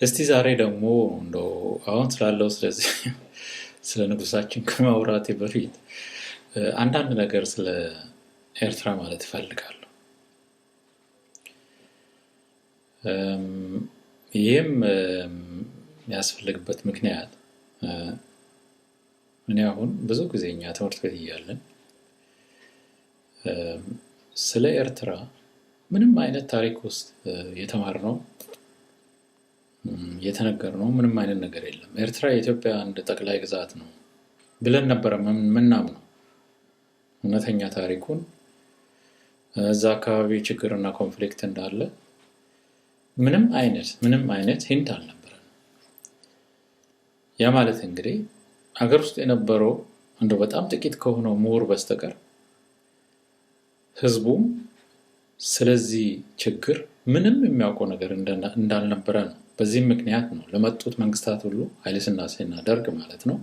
እስቲ ዛሬ ደግሞ እንደው አሁን ስላለው ስለዚህ ስለ ንጉሳችን ከማውራቴ በፊት አንዳንድ ነገር ስለ ኤርትራ ማለት እፈልጋለሁ። ይህም የሚያስፈልግበት ምክንያት እኔ አሁን ብዙ ጊዜ እኛ ትምህርት ቤት እያለን ስለ ኤርትራ ምንም አይነት ታሪክ ውስጥ የተማርነው የተነገርነው ምንም አይነት ነገር የለም። ኤርትራ የኢትዮጵያ አንድ ጠቅላይ ግዛት ነው ብለን ነበር ምናምነው። እውነተኛ ታሪኩን እዛ አካባቢ ችግርና ኮንፍሊክት እንዳለ ምንም አይነት ሂንት አልነበረም። ያ ማለት እንግዲህ ሀገር ውስጥ የነበረው እንደው በጣም ጥቂት ከሆነው ምሁር በስተቀር ህዝቡም ስለዚህ ችግር ምንም የሚያውቀው ነገር እንዳልነበረ ነው። በዚህም ምክንያት ነው ለመጡት መንግስታት ሁሉ ኃይለ ሥላሴና ደርግ ማለት ነው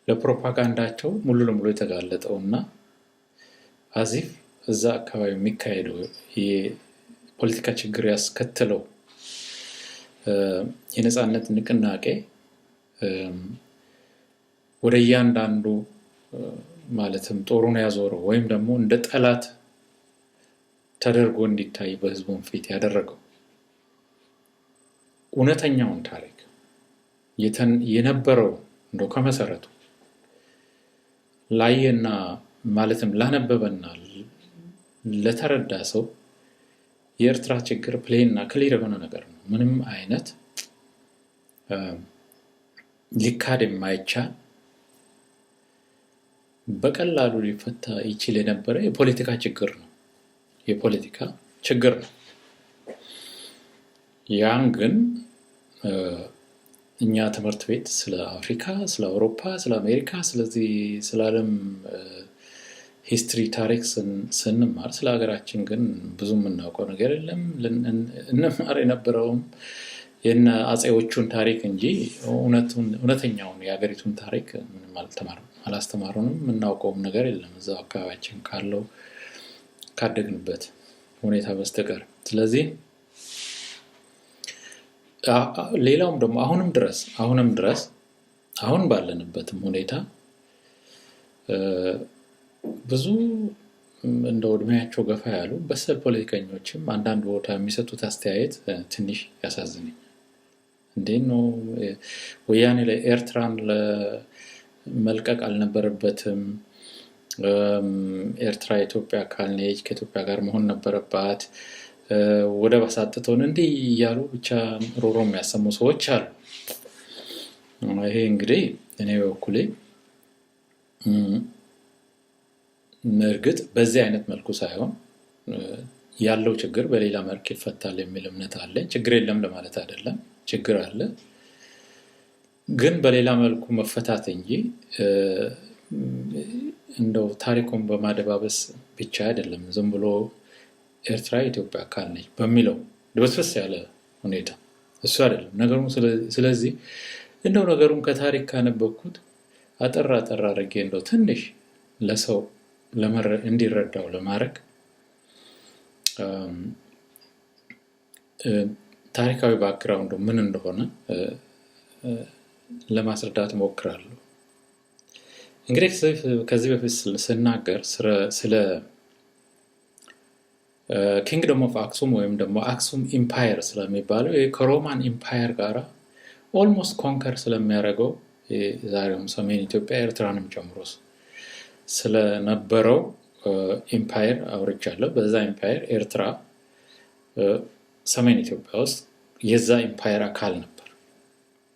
ለፕሮፓጋንዳቸው ሙሉ ለሙሉ የተጋለጠውና አዚፍ እዛ አካባቢ የሚካሄደው የፖለቲካ ችግር ያስከተለው የነጻነት ንቅናቄ ወደ እያንዳንዱ ማለትም ጦሩን ያዞረው ወይም ደግሞ እንደ ጠላት ተደርጎ እንዲታይ በህዝቡን ፊት ያደረገው እውነተኛውን ታሪክ የነበረው እንደው ከመሰረቱ ላየና ማለትም ላነበበና ለተረዳ ሰው የኤርትራ ችግር ፕሌንና ክሊር የሆነ ነገር ነው። ምንም አይነት ሊካድ የማይቻል በቀላሉ ሊፈታ ይችል የነበረ የፖለቲካ ችግር ነው። ያን ግን እኛ ትምህርት ቤት ስለ አፍሪካ፣ ስለ አውሮፓ፣ ስለ አሜሪካ ስለዚህ ስለ ዓለም ሂስትሪ ታሪክ ስንማር ስለ ሀገራችን ግን ብዙ የምናውቀው ነገር የለም። እንማር የነበረውም የነ አጼዎቹን ታሪክ እንጂ እውነተኛውን የሀገሪቱን ታሪክ ምንም አላስተማሩንም። የምናውቀውም ነገር የለም እዛው አካባቢያችን ካለው ካደግንበት ሁኔታ በስተቀር። ስለዚህ ሌላውም ደግሞ አሁንም ድረስ አሁን ባለንበትም ሁኔታ ብዙ እንደው እድሜያቸው ገፋ ያሉ በሰል ፖለቲከኞችም አንዳንድ ቦታ የሚሰጡት አስተያየት ትንሽ ያሳዝነኛል። እንዴት ነው ወያኔ ለኤርትራን ለመልቀቅ አልነበረበትም? ኤርትራ የኢትዮጵያ አካል ነች፣ ከኢትዮጵያ ጋር መሆን ነበረባት፣ ወደብ አሳጥተውን እንዲህ እያሉ ብቻ ሮሮ የሚያሰሙ ሰዎች አሉ። ይሄ እንግዲህ እኔ በኩሌ እርግጥ በዚህ አይነት መልኩ ሳይሆን ያለው ችግር በሌላ መልክ ይፈታል የሚል እምነት አለኝ። ችግር የለም ለማለት አይደለም፣ ችግር አለ፣ ግን በሌላ መልኩ መፈታት እንጂ እንደው ታሪኩን በማደባበስ ብቻ አይደለም። ዝም ብሎ ኤርትራ የኢትዮጵያ አካል ነች በሚለው ድበስበስ ያለ ሁኔታ እሱ አይደለም ነገሩ። ስለዚህ እንደው ነገሩን ከታሪክ ካነበብኩት አጠር አድርጌ እንደው ትንሽ ለሰው እንዲረዳው ለማድረግ ታሪካዊ ባክግራውንዱ ምን እንደሆነ ለማስረዳት ሞክራለሁ። እንግዲህ ከዚህ በፊት ስናገር ስለ ኪንግደም ኦፍ አክሱም ወይም ደግሞ አክሱም ኢምፓየር ስለሚባለው ከሮማን ኢምፓየር ጋራ ኦልሞስት ኮንከር ስለሚያደርገው ዛሬውም ሰሜን ኢትዮጵያ ኤርትራንም ጨምሮ ስለነበረው ኢምፓየር አውርቻለሁ። በዛ ኢምፓየር ኤርትራ ሰሜን ኢትዮጵያ ውስጥ የዛ ኢምፓየር አካል ነበር።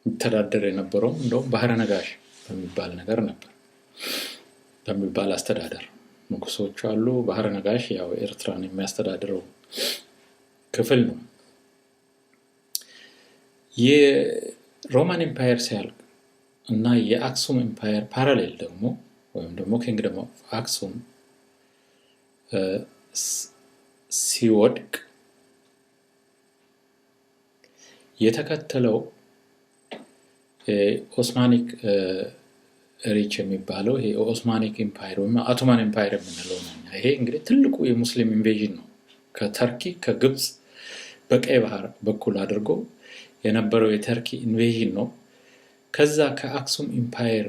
ይተዳደር የነበረው እንደውም ባህረ ነጋሽ በሚባል ነገር ነበር፣ በሚባል አስተዳደር ንጉሶች አሉ። ባህረ ነጋሽ ያው ኤርትራን የሚያስተዳድረው ክፍል ነው። የሮማን ኢምፓየር ሲያልቅ እና የአክሱም ኢምፓየር ፓራሌል ደግሞ ወይም ደግሞ ኪንግደም ኦፍ አክሱም ሲወድቅ የተከተለው ኦስማኒክ ሪች የሚባለው ይሄ ኦስማኒክ ኢምፓየር ወይም አቶማን ኢምፓየር የምንለው ነው። ይሄ እንግዲህ ትልቁ የሙስሊም ኢንቬዥን ነው። ከተርኪ፣ ከግብጽ፣ በቀይ ባህር በኩል አድርጎ የነበረው የተርኪ ኢንቬዥን ነው። ከዛ ከአክሱም ኢምፓየር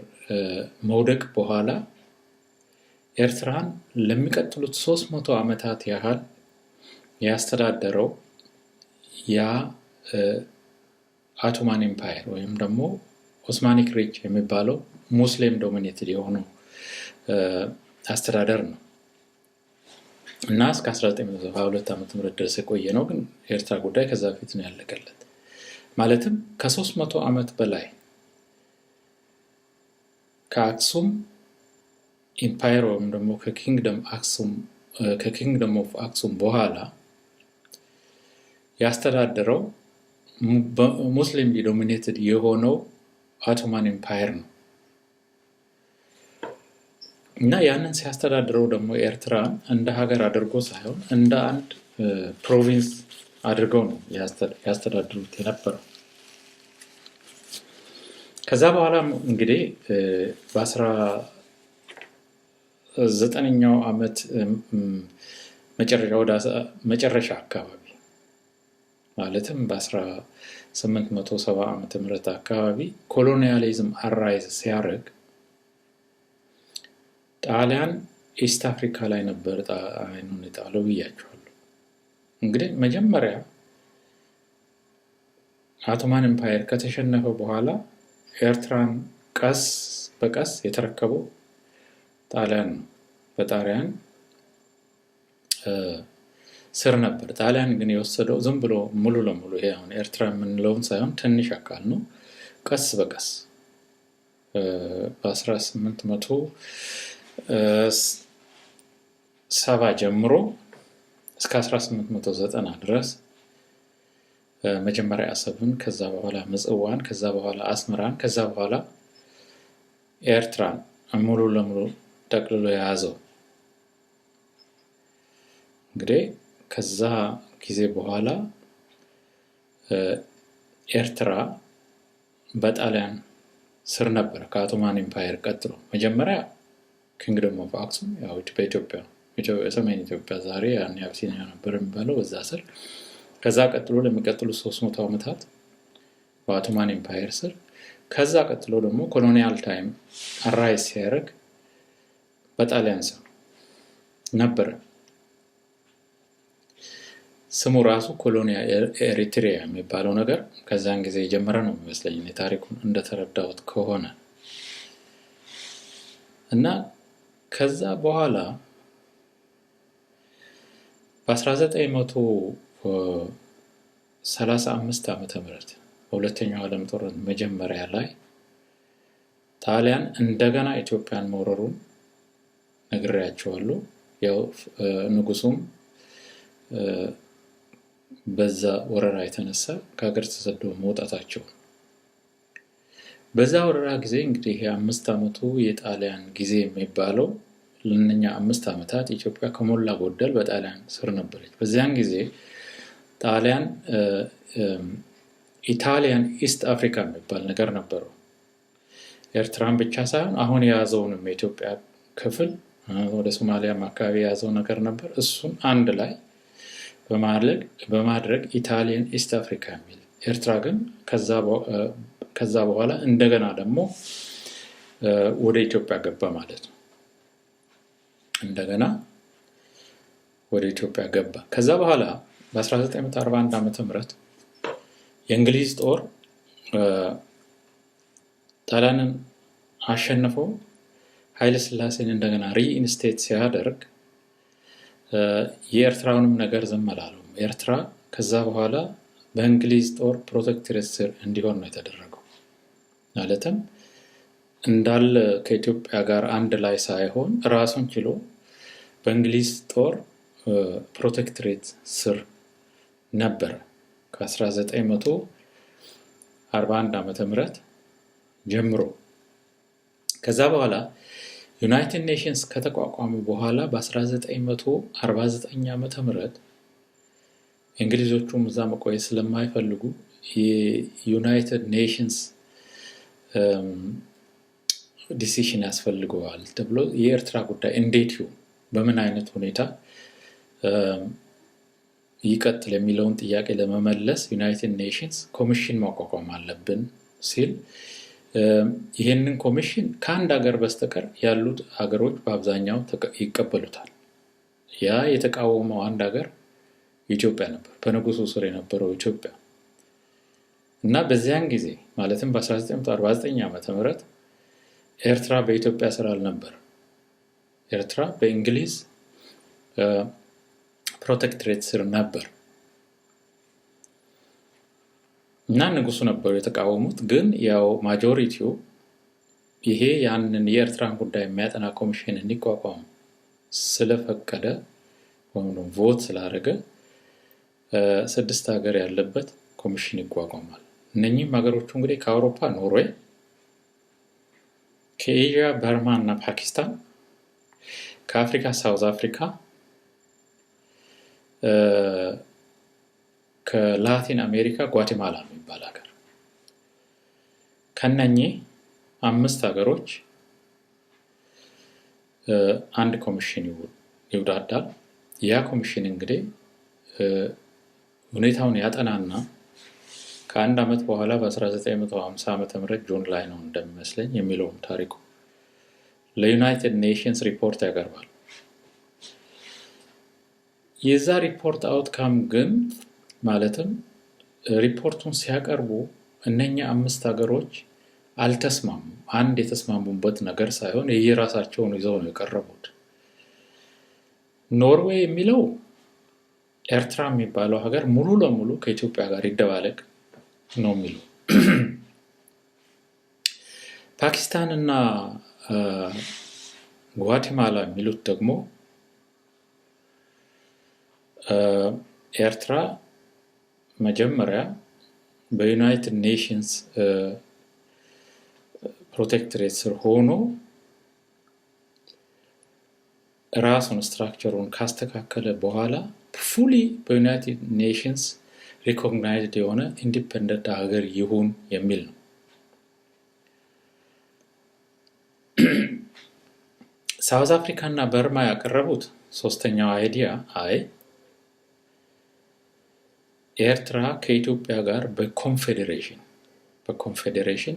መውደቅ በኋላ ኤርትራን ለሚቀጥሉት 300 ዓመታት ያህል ያስተዳደረው ያ አቶማን ኢምፓየር ወይም ደግሞ ኦስማኒክ ሪች የሚባለው ሙስሊም ዶሚኔትድ የሆነው አስተዳደር ነው እና እስከ 1972 ዓመተ ምህረት ድረስ የቆየ ነው። ግን ኤርትራ ጉዳይ ከዛ በፊት ነው ያለቀለት። ማለትም ከ300 ዓመት በላይ ከአክሱም ኢምፓየር ወይም ደግሞ ከኪንግደም ኦፍ አክሱም በኋላ ያስተዳደረው ሙስሊም ዶሚኔትድ የሆነው አቶማን ኢምፓየር ነው እና ያንን ሲያስተዳድረው ደግሞ ኤርትራን እንደ ሀገር አድርጎ ሳይሆን እንደ አንድ ፕሮቪንስ አድርገው ነው ያስተዳድሩት የነበረው። ከዛ በኋላ እንግዲህ በ19ኛው ዓመት መጨረሻ አካባቢ ማለትም በ1870 ዓመተ ምህረት አካባቢ ኮሎኒያሊዝም አራይዝ ሲያደርግ ጣሊያን ኢስት አፍሪካ ላይ ነበር አይኑን የጣለው ብያቸዋለሁ። እንግዲህ መጀመሪያ አቶማን ኢምፓየር ከተሸነፈ በኋላ ኤርትራን ቀስ በቀስ የተረከበው ጣሊያን ነው። በጣሊያን ስር ነበር። ጣሊያን ግን የወሰደው ዝም ብሎ ሙሉ ለሙሉ ይሄ አሁን ኤርትራ የምንለውን ሳይሆን ትንሽ አካል ነው። ቀስ በቀስ በ1870 ጀምሮ እስከ 1890 ድረስ መጀመሪያ አሰብን፣ ከዛ በኋላ ምጽዋን፣ ከዛ በኋላ አስመራን፣ ከዛ በኋላ ኤርትራን ሙሉ ለሙሉ ጠቅልሎ የያዘው። እንግዲህ ከዛ ጊዜ በኋላ ኤርትራ በጣሊያን ስር ነበር ከአቶማን ኢምፓየር ቀጥሎ። መጀመሪያ ኪንግደም ኦፍ አክሱም ያው በኢትዮጵያ ሰሜን ኢትዮጵያ ዛሬ ያን አቢሲኒያ ነበር የሚባለው በዛ ስር። ከዛ ቀጥሎ ለሚቀጥሉት 300 ዓመታት በአቶማን ኢምፓየር ስር፣ ከዛ ቀጥሎ ደግሞ ኮሎኒያል ታይም አራይዝ ሲያደርግ በጣሊያን ስር ነበረ። ስሙ ራሱ ኮሎኒያ ኤሪትሪያ የሚባለው ነገር ከዛን ጊዜ የጀመረ ነው የሚመስለኝ ታሪኩን እንደተረዳሁት ከሆነ። እና ከዛ በኋላ በ1935 ዓመተ ምህረት በሁለተኛው ዓለም ጦርነት መጀመሪያ ላይ ጣሊያን እንደገና ኢትዮጵያን መውረሩን ነግሬያቸዋለሁ። ያው ንጉሱም በዛ ወረራ የተነሳ ከሀገር ተሰደው መውጣታቸው። በዛ ወረራ ጊዜ እንግዲህ የ5 ዓመቱ የጣሊያን ጊዜ የሚባለው ለነኛ 5 ዓመታት ኢትዮጵያ ከሞላ ጎደል በጣሊያን ስር ነበረች። በዚያን ጊዜ ጣሊያን ኢታሊያን ኢስት አፍሪካ የሚባል ነገር ነበረው። ኤርትራን ብቻ ሳይሆን አሁን የያዘውንም የኢትዮጵያ ክፍል ወደ ሶማሊያም አካባቢ የያዘው ነገር ነበር። እሱን አንድ ላይ በማድረግ ኢታሊያን ኢስት አፍሪካ የሚል፣ ኤርትራ ግን ከዛ በኋላ እንደገና ደግሞ ወደ ኢትዮጵያ ገባ ማለት ነው። እንደገና ወደ ኢትዮጵያ ገባ። ከዛ በኋላ በ1941 ዓመተ ምህረት የእንግሊዝ ጦር ጣሊያንን አሸንፈው ኃይለ ሥላሴን እንደገና ሪኢንስቴት ሲያደርግ የኤርትራውንም ነገር ዝም አላለውም። ኤርትራ ከዛ በኋላ በእንግሊዝ ጦር ፕሮቴክቶሬት ስር እንዲሆን ነው የተደረገው። ማለትም እንዳለ ከኢትዮጵያ ጋር አንድ ላይ ሳይሆን ራሱን ችሎ በእንግሊዝ ጦር ፕሮቴክቶሬት ስር ነበረ ከ1941 ዓመተ ምህረት ጀምሮ። ከዛ በኋላ ዩናይትድ ኔሽንስ ከተቋቋሙ በኋላ በ1949 ዓመተ ምህረት እንግሊዞቹም እዛ መቆየት ስለማይፈልጉ የዩናይትድ ኔሽንስ ዲሲሽን ያስፈልገዋል ተብሎ የኤርትራ ጉዳይ እንዴት ይሁን፣ በምን አይነት ሁኔታ ይቀጥል የሚለውን ጥያቄ ለመመለስ ዩናይትድ ኔሽንስ ኮሚሽን ማቋቋም አለብን ሲል ይሄንን ኮሚሽን ከአንድ ሀገር በስተቀር ያሉት ሀገሮች በአብዛኛው ይቀበሉታል። ያ የተቃወመው አንድ ሀገር ኢትዮጵያ ነበር፣ በንጉሱ ስር የነበረው ኢትዮጵያ እና በዚያን ጊዜ ማለትም በ1949 ዓመተ ምህረት ኤርትራ በኢትዮጵያ ስር አልነበረም። ኤርትራ በእንግሊዝ ፕሮቴክቶሬት ስር ነበር እና ንጉሱ ነበሩ የተቃወሙት። ግን ያው ማጆሪቲው ይሄ ያንን የኤርትራን ጉዳይ የሚያጠና ኮሚሽን እንዲቋቋም ስለፈቀደ ወይም ቮት ስላደረገ 6 ሀገር ያለበት ኮሚሽን ይቋቋማል። እነኚህም ሀገሮቹ እንግዲህ ከአውሮፓ ኖርዌይ፣ ከኤዥያ በርማ እና ፓኪስታን፣ ከአፍሪካ ሳውዝ አፍሪካ፣ ከላቲን አሜሪካ ጓቴማላ የሚባል ሀገር። ከነኚህ 5 ሀገሮች አንድ ኮሚሽን ይውዳዳል። ያ ኮሚሽን እንግዲህ ሁኔታውን ያጠናና ከአንድ ዓመት በኋላ በ1950 ዓመተ ምህረት ጁን ላይ ነው እንደሚመስለኝ የሚለውም ታሪኩ ለዩናይትድ ኔሽንስ ሪፖርት ያቀርባል። የዛ ሪፖርት አውትካም ግን ማለትም ሪፖርቱን ሲያቀርቡ እነኛ 5 ሀገሮች አልተስማሙም። አንድ የተስማሙበት ነገር ሳይሆን የየራሳቸውን ይዘው ነው የቀረቡት። ኖርዌይ የሚለው ኤርትራ የሚባለው ሀገር ሙሉ ለሙሉ ከኢትዮጵያ ጋር ይደባለቅ ነው የሚለው። ፓኪስታን እና ጓቴማላ የሚሉት ደግሞ ኤርትራ መጀመሪያ በዩናይትድ ኔሽንስ ፕሮቴክቶሬት ስር ሆኖ ራሱን ስትራክቸሩን ካስተካከለ በኋላ ፉሊ በዩናይትድ ኔሽንስ ሪኮግናይዝድ የሆነ ኢንዲፔንደንት ሀገር ይሁን የሚል ነው። ሳውዝ አፍሪካ እና በርማ ያቀረቡት ሶስተኛው አይዲያ ኤርትራ ከኢትዮጵያ ጋር በኮንፌዴሬሽን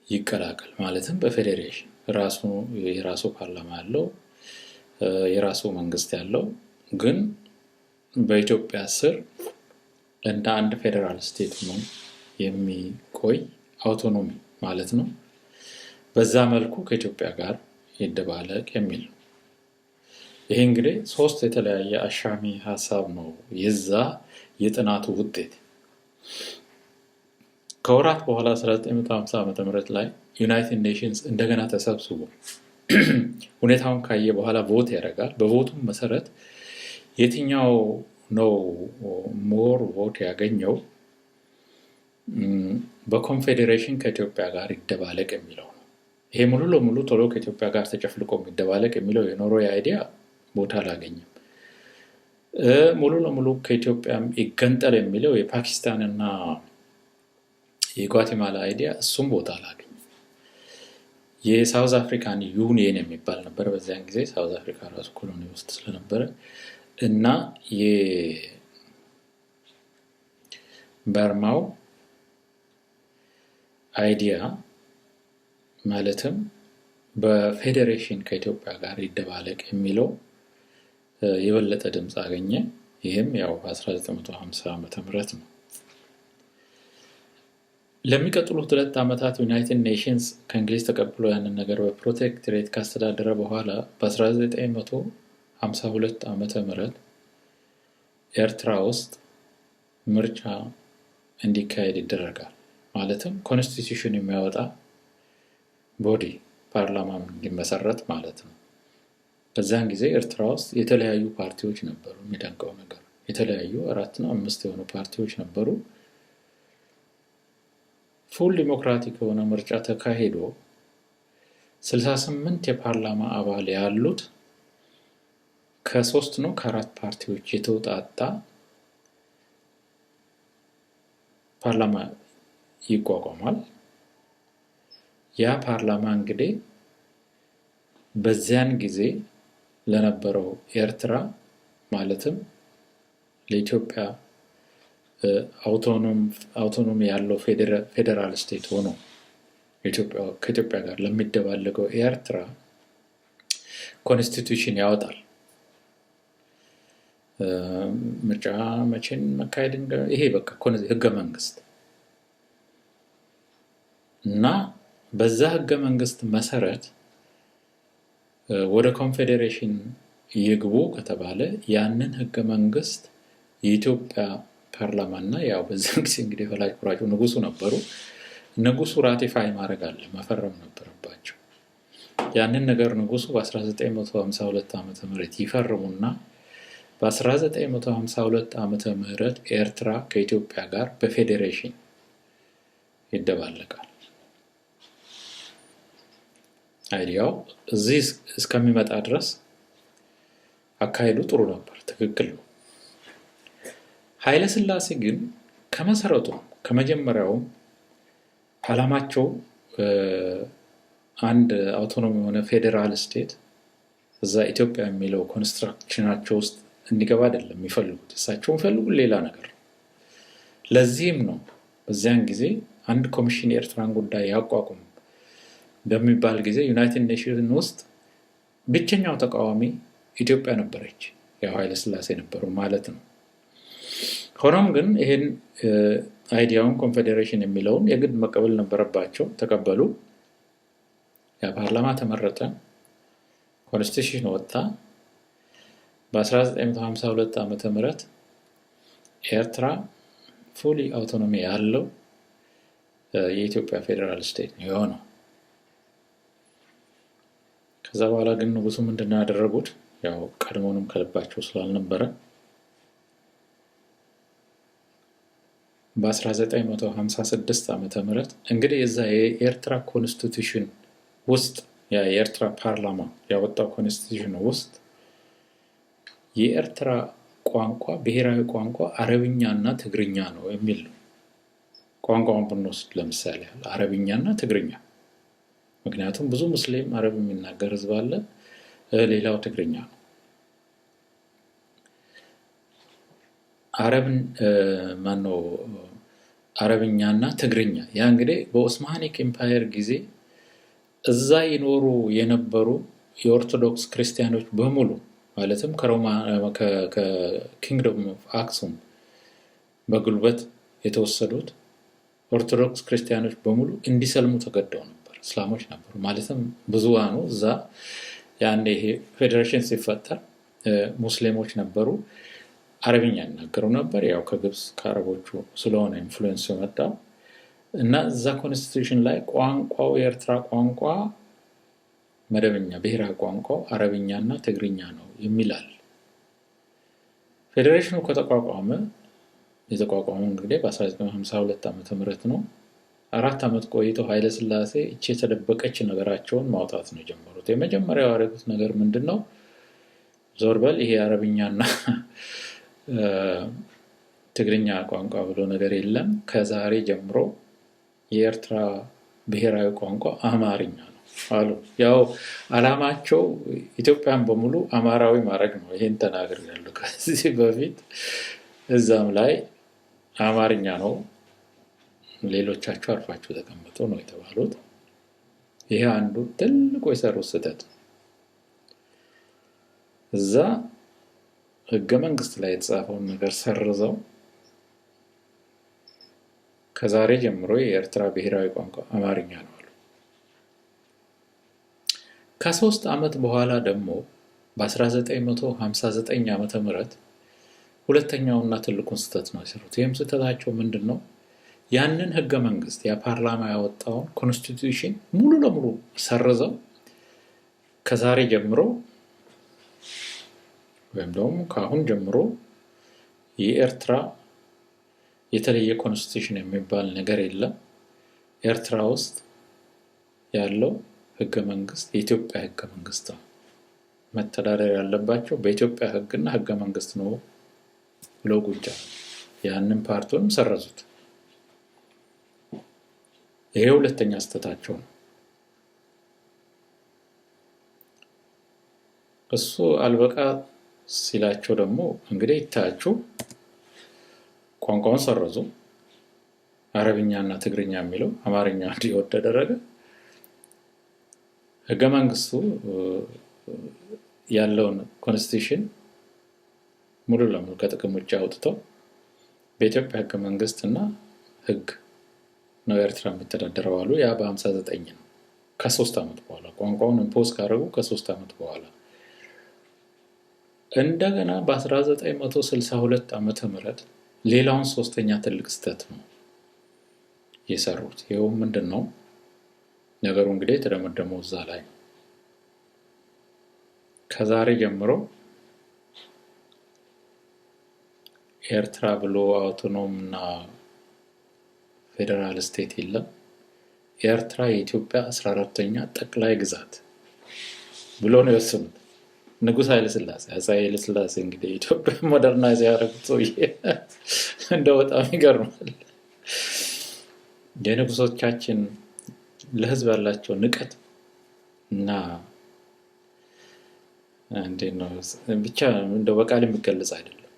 ይቀላቀል፣ ማለትም በፌዴሬሽን የራሱ ፓርላማ ያለው የራሱ መንግስት ያለው ግን በኢትዮጵያ ስር እንደ አንድ ፌደራል ስቴት ነው የሚቆይ አውቶኖሚ ማለት ነው። በዛ መልኩ ከኢትዮጵያ ጋር ይደባለቅ የሚል ነው። ይሄ እንግዲህ 3 የተለያየ አሻሚ ሀሳብ ነው የዛ የጥናቱ ውጤት። ከወራት በኋላ 1950 ዓመተ ምህረት ላይ ዩናይትድ ኔሽንስ እንደገና ተሰብስቦ ሁኔታውን ካየ በኋላ ቮት ያደርጋል። በቮቱም መሰረት የትኛው ነው ሞር ቮት ያገኘው በኮንፌዴሬሽን ከኢትዮጵያ ጋር ይደባለቅ የሚለው ነው። ይሄ ሙሉ ለሙሉ ቶሎ ከኢትዮጵያ ጋር ተጨፍልቆ ይደባለቅ የሚለው የኖርዌይ አይዲያ ቦታ አላገኘም። ሙሉ ለሙሉ ከኢትዮጵያ ይገንጠል የሚለው የፓኪስታን እና የጓቴማላ አይዲያ እሱም ቦታ አላገኘም። የሳውዝ አፍሪካን ዩኒየን የሚባል ነበር በዚያን ጊዜ ሳውዝ አፍሪካ ራሱ ኮሎኒ ውስጥ ስለነበረ እና የበርማው አይዲያ ማለትም በፌዴሬሽን ከኢትዮጵያ ጋር ይደባለቅ የሚለው የበለጠ ድምጽ አገኘ። ይህም ያው በ1950 ዓመተ ምህረት ነው። ለሚቀጥሉት 2 ዓመታት ዩናይትድ ኔሽንስ ከእንግሊዝ ተቀብሎ ያንን ነገር በፕሮቴክቶሬት ካስተዳደረ በኋላ በ1952 ዓመተ ምህረት ኤርትራ ውስጥ ምርጫ እንዲካሄድ ይደረጋል። ማለትም ኮንስቲቲዩሽን የሚያወጣ ቦዲ ፓርላማ እንዲመሰረት ማለት ነው። በዛን ጊዜ ኤርትራ ውስጥ የተለያዩ ፓርቲዎች ነበሩ። የሚደንቀው ነገር የተለያዩ 4 እና 5 የሆኑ ፓርቲዎች ነበሩ። ፉል ዲሞክራቲክ የሆነ ምርጫ ተካሂዶ 68 የፓርላማ አባል ያሉት ከ3 ነው ከ4 ፓርቲዎች የተውጣጣ ፓርላማ ይቋቋማል። ያ ፓርላማ እንግዲህ በዚያን ጊዜ ለነበረው ኤርትራ ማለትም ለኢትዮጵያ አውቶኖሚ ያለው ፌዴራል ስቴት ሆኖ ከኢትዮጵያ ጋር ለሚደባለቀው ኤርትራ ኮንስቲቱሽን ያወጣል። ምርጫ መቼን መካሄድ ይሄ በቃ ህገ መንግስት እና በዛ ህገ መንግስት መሰረት ወደ ኮንፌዴሬሽን ይግቡ ከተባለ ያንን ህገ መንግስት የኢትዮጵያ ፓርላማና ያው በዛን ጊዜ እንግዲህ ፈላጭ ቆራጩ ንጉሱ ነበሩ። ንጉሱ ራቲፋይ ማድረግ አለ መፈረም ነበረባቸው። ያንን ነገር ንጉሱ በ1952 ዓመተ ምህረት ይፈርሙና በ1952 ዓመተ ምህረት ኤርትራ ከኢትዮጵያ ጋር በፌዴሬሽን ይደባለቃል። አይዲያው እዚህ እስከሚመጣ ድረስ አካሄዱ ጥሩ ነበር፣ ትክክል ነው። ኃይለ ሥላሴ ግን ከመሰረቱ ከመጀመሪያው ዓላማቸው አንድ አውቶኖሚ የሆነ ፌዴራል ስቴት እዛ ኢትዮጵያ የሚለው ኮንስትራክሽናቸው ውስጥ እንዲገባ አይደለም የሚፈልጉት። እሳቸው የሚፈልጉት ሌላ ነገር። ለዚህም ነው በዚያን ጊዜ አንድ ኮሚሽን የኤርትራን ጉዳይ ያቋቁም በሚባል ጊዜ ዩናይትድ ኔሽንስ ውስጥ ብቸኛው ተቃዋሚ ኢትዮጵያ ነበረች። ያው ኃይለ ሥላሴ ነበሩ ማለት ነው። ሆኖም ግን ይሄን አይዲያውን ኮንፌዴሬሽን የሚለውን የግድ መቀበል ነበረባቸው። ተቀበሉ። ያ ፓርላማ ተመረጠ፣ ኮንስቲቱሽን ወጣ። በ1952 ዓመተ ምህረት ኤርትራ ፉሊ አውቶኖሚ ያለው የኢትዮጵያ ፌዴራል ስቴት ነው የሆነው። ከዛ በኋላ ግን ንጉሱ ምንድነው ያደረጉት? ያው ቀድሞውንም ከልባቸው ስላልነበረ በ1956 ዓመተ ምህረት እንግዲህ እዛ የኤርትራ ኮንስቲቱሽን ውስጥ የኤርትራ ፓርላማ ያወጣው ኮንስቲቱሽን ውስጥ የኤርትራ ቋንቋ ብሔራዊ ቋንቋ አረብኛና ትግርኛ ነው የሚል ነው። ቋንቋውን ብንወስድ ለምሳሌ አረብኛና ትግርኛ፣ ምክንያቱም ብዙ ሙስሊም አረብ የሚናገር ህዝብ አለ፣ ሌላው ትግርኛ ነው። አረብኛና ትግርኛ ያ እንግዲህ በኦስማኒክ ኤምፓየር ጊዜ እዛ ይኖሩ የነበሩ የኦርቶዶክስ ክርስቲያኖች በሙሉ ማለትም ከኪንግደም ኦፍ አክሱም በጉልበት የተወሰዱት ኦርቶዶክስ ክርስቲያኖች በሙሉ እንዲሰልሙ ተገደው ነበር። እስላሞች ነበሩ ማለትም ብዙዋኑ እዛ ያኔ ይሄ ፌዴሬሽን ሲፈጠር ሙስሊሞች ነበሩ፣ አረብኛ ይናገሩ ነበር። ያው ከግብጽ ከአረቦቹ ስለሆነ ኢንፍሉዌንስ የመጣው እና እዛ ኮንስቲቱሽን ላይ ቋንቋው የኤርትራ ቋንቋ መደበኛ ብሔራዊ ቋንቋው አረብኛና ትግርኛ ነው የሚላል። ፌዴሬሽኑ የተቋቋመው እንግዲህ በ1952 ዓመተ ምህረት ነው። 4 ዓመት ቆይቶ ኃይለ ሥላሴ እቺ የተደበቀች ነገራቸውን ማውጣት ነው የጀመሩት። የመጀመሪያው ያደረጉት ነገር ምንድነው? ዞርበል ይሄ አረብኛና ትግርኛ ቋንቋ ብሎ ነገር የለም፣ ከዛሬ ጀምሮ የኤርትራ ብሔራዊ ቋንቋ አማርኛ ነው አሉ። ያው አላማቸው ኢትዮጵያን በሙሉ አማራዊ ማድረግ ነው። ይሄን ተናግሬያለሁ ከዚህ በፊት። እዛም ላይ አማርኛ ነው፣ ሌሎቻቸው አርፋችሁ ተቀምጡ ነው የተባሉት። ይሄ አንዱ ትልቁ የሰሩት ስህተት ነው። እዛ ህገ መንግስት ላይ የተጻፈውን ነገር ሰርዘው ከዛሬ ጀምሮ የኤርትራ ብሔራዊ ቋንቋ አማርኛ ነው አሉ። ከ3 ዓመት በኋላ ደግሞ በ1959 ዓመተ ምህረት ሁለተኛውና ትልቁን ስህተት ነው የሰሩት። ይህም ስህተታቸው ምንድነው? ያንን ህገ መንግስት የፓርላማ ያወጣውን ኮንስቲቱሽን ሙሉ ለሙሉ ሰርዘው ከዛሬ ጀምሮ ወይም ደግሞ ከአሁን ጀምሮ የኤርትራ የተለየ ኮንስቲቱሽን የሚባል ነገር የለም፣ ኤርትራ ውስጥ ያለው ህገ መንግስት የኢትዮጵያ ህገ መንግስት ነው፣ መተዳደር ያለባቸው በኢትዮጵያ ህግና ህገ መንግስት ነው ብለው ጉጃ ያንን ፓርቱን ሰረዙት። ይሄ ሁለተኛ ስህተታቸው ነው። እሱ አልበቃ ሲላቸው ደግሞ እንግዲህ ይታያችሁ ቋንቋውን ሰረዙ። አረብኛና ትግርኛ የሚለው አማርኛ እንዲወጣ ተደረገ። ህገ መንግስቱ ያለውን ኮንስቲቱሽን ሙሉ ለሙሉ ከጥቅም ውጭ አውጥተው በኢትዮጵያ ህገ መንግስትና ህግ ነው ኤርትራ የምትተዳደረው አሉ። ያ በ59 ነው። ከ3 ዓመት በኋላ ቋንቋውን ኢምፖዝ ካደረጉ ከ3 ዓመት በኋላ እንደገና በ1962 ዓመተ ምህረት ሌላውን ሶስተኛ ትልቅ ስህተት ነው የሰሩት። ይኸው ምንድነው ነገሩ? እንግዲህ የተደመደመው እዛ ላይ ከዛሬ ጀምሮ ኤርትራ ብሎ አውቶኖም እና ፌደራል ስቴት የለም። ኤርትራ የኢትዮጵያ 14ኛ ጠቅላይ ግዛት ብሎ ነው የወሰኑት ንጉስ ኃይለ ሥላሴ። አፄ ኃይለ ሥላሴ እንግዲህ ኢትዮጵያ ሞደርናይዝ ያደረጉት ሰውዬ እንደው በጣም ይገርማል። የንጉሶቻችን ለህዝብ ያላቸው ንቀት እና እንዴት ነው ብቻ እንደው በቃል የሚገለጽ አይደለም።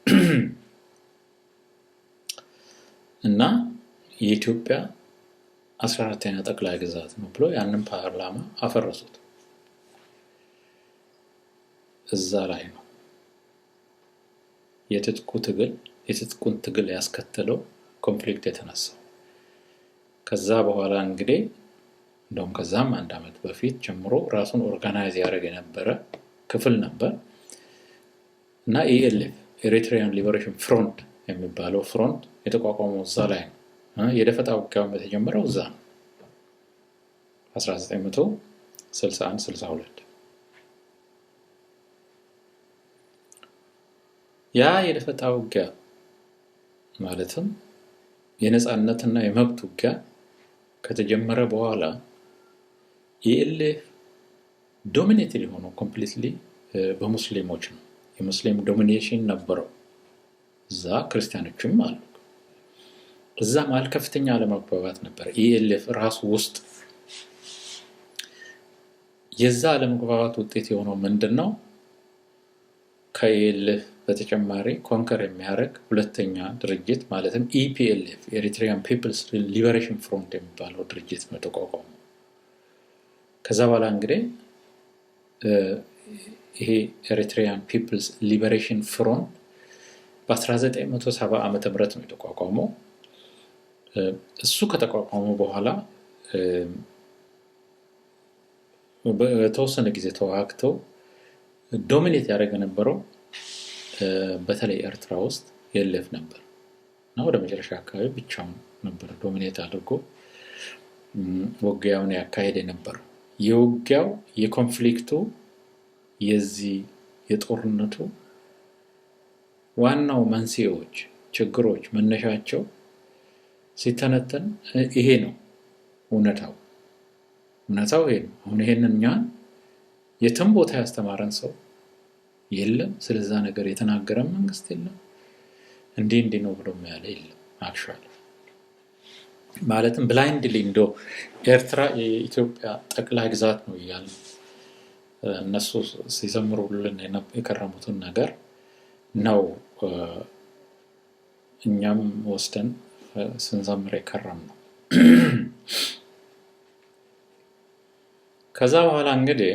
እና የኢትዮጵያ 14ኛ ጠቅላይ ግዛት ነው ብሎ ያንን ፓርላማ አፈረሱት። እዛ ላይ ነው የትጥቁን ትግል ያስከተለው ኮንፍሊክት የተነሳው። ከዛ በኋላ እንግዲህ እንደውም ከዛም 1 ዓመት በፊት ጀምሮ ራሱን ኦርጋናይዝ ያደረገ የነበረ ክፍል ነበር እና ELF ኤሪትሪያን ሊበሬሽን ፍሮንት የሚባለው ፍሮንት የተቋቋመው እዛ ላይ ነው። የደፈጣ ውጊያው የተጀመረው እዛ ነው 1961-62። ያ የደፈጣ ውጊያ ማለትም የነጻነትና የመብት ውጊያ ከተጀመረ በኋላ ELF ዶሚኔትድ ሆኖ ኮምፕሊትሊ በሙስሊሞች ነው። የሙስሊም ዶሚኔሽን ነበረው። እዛ ክርስቲያኖችም አሉ። እዛ ማለት ከፍተኛ አለመግባባት ነበር ELF ራሱ ውስጥ። የዛ አለመግባባት ውጤት የሆነው ምንድነው? ከELF በተጨማሪ ኮንከር የሚያደርግ ሁለተኛ ድርጅት ማለትም EPLF ኤሪትሪያን ፒፕልስ ሊበሬሽን ፍሮንት የሚባለው ድርጅት ነው ተቋቋመው። ከዛ በኋላ እንግዲህ ይሄ ኤሪትሪያን ፒፕልስ ሊበሬሽን ፍሮንት በ1970 ዓመተ ምህረት ነው የተቋቋመው። እሱ ከተቋቋመ በኋላ በተወሰነ ጊዜ ተዋግተው ዶሚኔት ያደረገ ነበረው በተለይ ኤርትራ ውስጥ ELF ነበር እና ወደ መጨረሻ አካባቢ ብቻውን ነበር ዶሚኔት አድርጎ ውጊያውን ያካሄደ ነበር። የውጊያው የኮንፍሊክቱ የዚህ የጦርነቱ ዋናው መንስኤዎች ችግሮች መነሻቸው ሲተነተን ይሄ ነው እውነታው ይሄ ነው። አሁን ይሄንን ኛን የትም ቦታ ያስተማረን ሰው የለም። ስለዛ ነገር የተናገረ መንግስት የለም። እንዴ ነው ብሎ ያለ የለም። አክቹዋሊ ማለትም ብላይንድሊ እንዶ ኤርትራ የኢትዮጵያ ጠቅላይ ግዛት ነው ይላል እነሱ ሲዘምሩልን የከረሙትን ነገር ነው እኛም ወስደን ስንዘምር የከረም ነው። ከዛ በኋላ እንግዲህ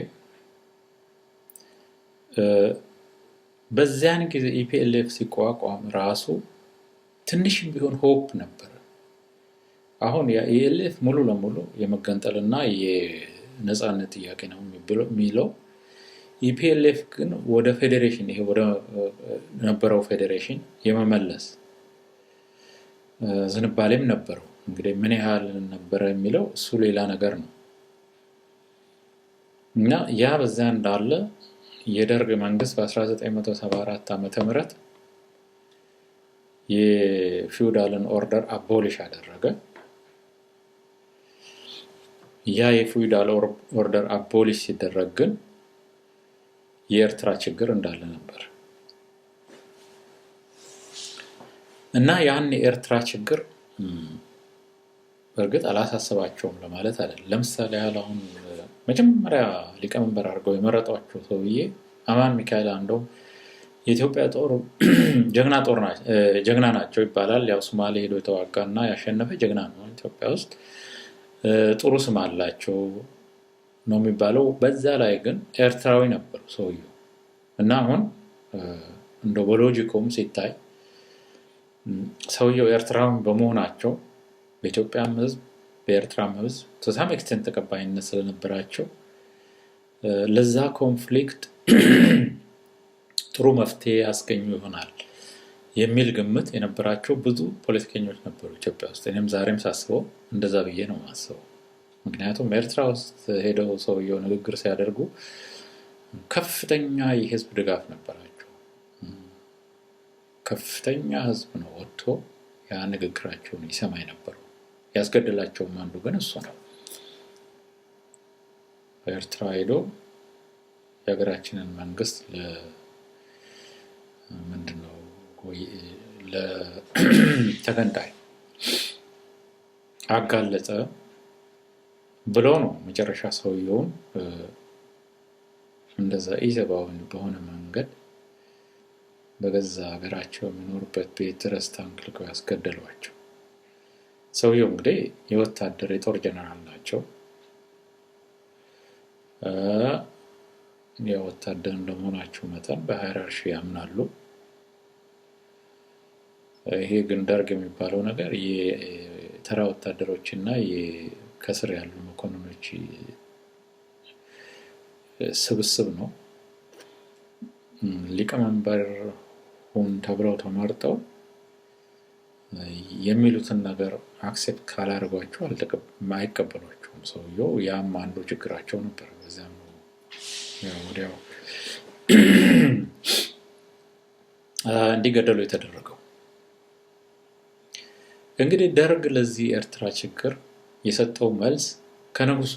በዚያን ጊዜ EPLF ሲቋቋም ራሱ ትንሽም ቢሆን ሆፕ ነበር። አሁን ያ ELF ሙሉ ለሙሉ የመገንጠልና የነጻነት ጥያቄ ነው የሚለው EPLF ግን ወደ ፌዴሬሽን ይሄ ወደ ነበረው ፌዴሬሽን የመመለስ ዝንባሌም ነበረው። እንግዲህ ምን ያህል ነበር የሚለው እሱ ሌላ ነገር ነው እና ያ በዛ እንዳለ የደርግ መንግስት በ1974 ዓመተ ምህረት የፊውዳልን ኦርደር አቦሊሽ አደረገ። ያ የፊውዳል ኦርደር አቦሊሽ ሲደረግ ግን የኤርትራ ችግር እንዳለ ነበር እና ያን የኤርትራ ችግር በእርግጥ አላሳሰባቸውም ለማለት አይደለም። ለምሳሌ አሁን መጀመሪያ ሊቀመንበር አድርገው የመረጧቸው ሰውዬ አማን ሚካኤል አንዶም የኢትዮጵያ ጦር ጀግና ናቸው ይባላል። ያው ሶማሌ ሄዶ የተዋጋና ያሸነፈ ጀግና ነው። ኢትዮጵያ ውስጥ ጥሩ ስም አላቸው ነው የሚባለው። በዛ ላይ ግን ኤርትራዊ ነበሩ ሰውየው እና አሁን እንደው በሎጂኩም ሲታይ ሰውየው ኤርትራዊ በመሆናቸው በኢትዮጵያም ሕዝብ በኤርትራም ሕዝብ ተሳም ኤክስቴንት ተቀባይነት ስለነበራቸው ለዛ ኮንፍሊክት ጥሩ መፍትሄ ያስገኙ ይሆናል የሚል ግምት የነበራቸው ብዙ ፖለቲከኞች ነበሩ ኢትዮጵያ ውስጥ። እኔም ዛሬም ሳስበው እንደዛ ብዬ ነው የማስበው። ምክንያቱም ኤርትራ ውስጥ ሄደው ሰውየው ንግግር ሲያደርጉ ከፍተኛ የህዝብ ድጋፍ ነበራቸው። ከፍተኛ ህዝብ ነው ወጥቶ ያ ንግግራቸውን ይሰማ የነበረው። ያስገደላቸውም አንዱ ግን እሱ ነው። ኤርትራ ሄዶ የሀገራችንን መንግስት ምንድነው ለተገንጣይ አጋለጠ ብሎ ነው መጨረሻ ሰውየውን እንደዛ ኢሰብአዊ በሆነ መንገድ በገዛ ሀገራቸው የሚኖሩበት ቤት ድረስ ታንክልከው ያስገደሏቸው። ሰውየው እንግዲህ የወታደር የጦር ጀነራል ናቸው። የወታደር እንደመሆናቸው መጠን በሃይራርሺ ያምናሉ። ይሄ ግን ደርግ የሚባለው ነገር የተራ ወታደሮችና ከስር ያሉ መኮንኖች ስብስብ ነው። ሊቀመንበር ሁን ተብለው ተመርጠው የሚሉትን ነገር አክሴፕት ካላደረጓቸው አይቀበሏቸውም ሰውየው። ያም አንዱ ችግራቸው ነበር። በዚያም ነው ወዲያው እንዲገደሉ የተደረገው። እንግዲህ ደርግ ለዚህ ኤርትራ ችግር የሰጠው መልስ ከንጉሱ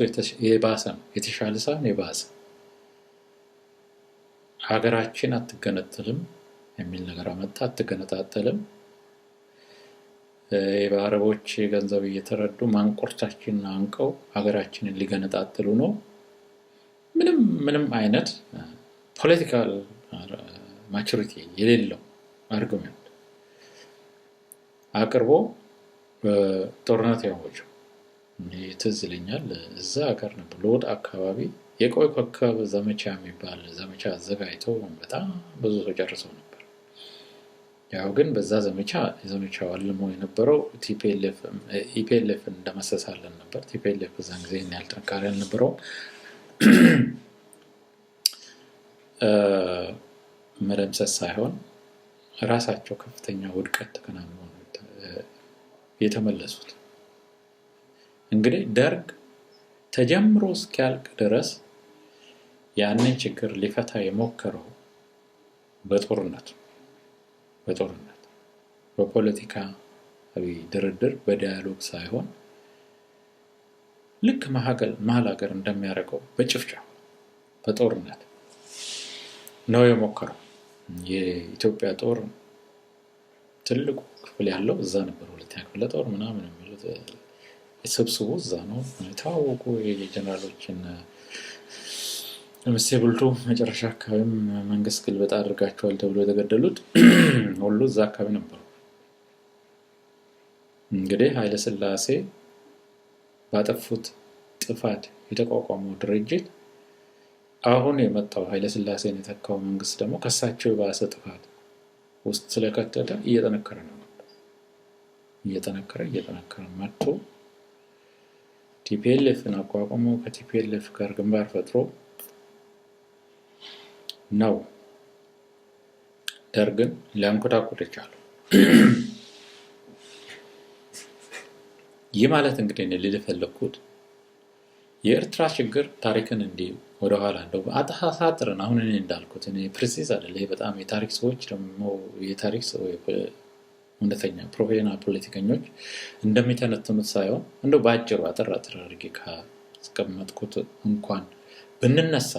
የባሰ ነው። የተሻለ ሳይሆን የባሰ። ሀገራችን አትገነጠልም የሚል ነገር አመጣ። አትገነጣጠልም። የአረቦች ገንዘብ እየተረዱ ማንቆርቻችንን አንቀው ሀገራችንን ሊገነጣጥሉ ነው። ምንም አይነት ፖለቲካል ማቹሪቲ የሌለው አርጉሜንት አቅርቦ ጦርነት ያወጀው። ትዝ ይለኛል እዛ ሀገር ነበር ሎድ አካባቢ የቆይ ኮከብ ዘመቻ የሚባል ዘመቻ አዘጋጅተው በጣም ብዙ ሰው ጨርሰው ነበር። ያው ግን በዛ ዘመቻው አልሞ የነበረው ኢፒኤልኤፍ እንደመሰሳለን ነበር። ኢፒኤልኤፍ በዛን ጊዜ ያህል ጥንካሬ አልነበረውም። መደምሰስ ሳይሆን ራሳቸው ከፍተኛ ውድቀት ተከናንበው የተመለሱት። እንግዲህ ደርግ ተጀምሮ እስኪያልቅ ድረስ ያንን ችግር ሊፈታ የሞከረው በጦርነት በፖለቲካ ድርድር በዳያሎግ ሳይሆን ልክ መሀል ሀገር እንደሚያደርገው በጭፍጨፋ በጦርነት ነው የሞከረው። የኢትዮጵያ ጦር ትልቁ ክፍል ያለው እዛ ነበር። ሁለተኛ ክፍለ ጦር ምናምን የሚሉት ስብስቡ እዛ ነው። የታወቁ የጀነራሎችን ለምሳሌ ብልቱ መጨረሻ አካባቢም መንግስት ግልበጣ አድርጋቸዋል ተብሎ የተገደሉት ሁሉ እዛ አካባቢ ነበሩ። እንግዲህ ኃይለ ሥላሴ ባጠፉት ጥፋት የተቋቋመው ድርጅት አሁን የመጣው ኃይለ ሥላሴን የተካው መንግስት ደግሞ ከሳቸው የባሰ ጥፋት ውስጥ ስለከተተ እየጠነከረ ነው። እየጠነከረ መጥቶ ቲፒኤልኤፍን አቋቁሞ ከቲፒኤልኤፍ ጋር ግንባር ፈጥሮ ነው ደርግን ሊያንኮታኮት የቻለው። ይህ ማለት እንግዲህ ልል የፈለኩት የኤርትራ ችግር ታሪክን እንዲህ ወደኋላ እንደው አጣሳጥረን አሁን እኔ እንዳልኩት እኔ ፕሪሲዝ አይደለ። በጣም የታሪክ ሰዎች ደግሞ የታሪክ እውነተኛ ፕሮፌሽናል ፖለቲከኞች እንደሚተነትኑት ሳይሆን እንደው በአጭሩ አጠር አድርጌ ካስቀመጥኩት እንኳን ብንነሳ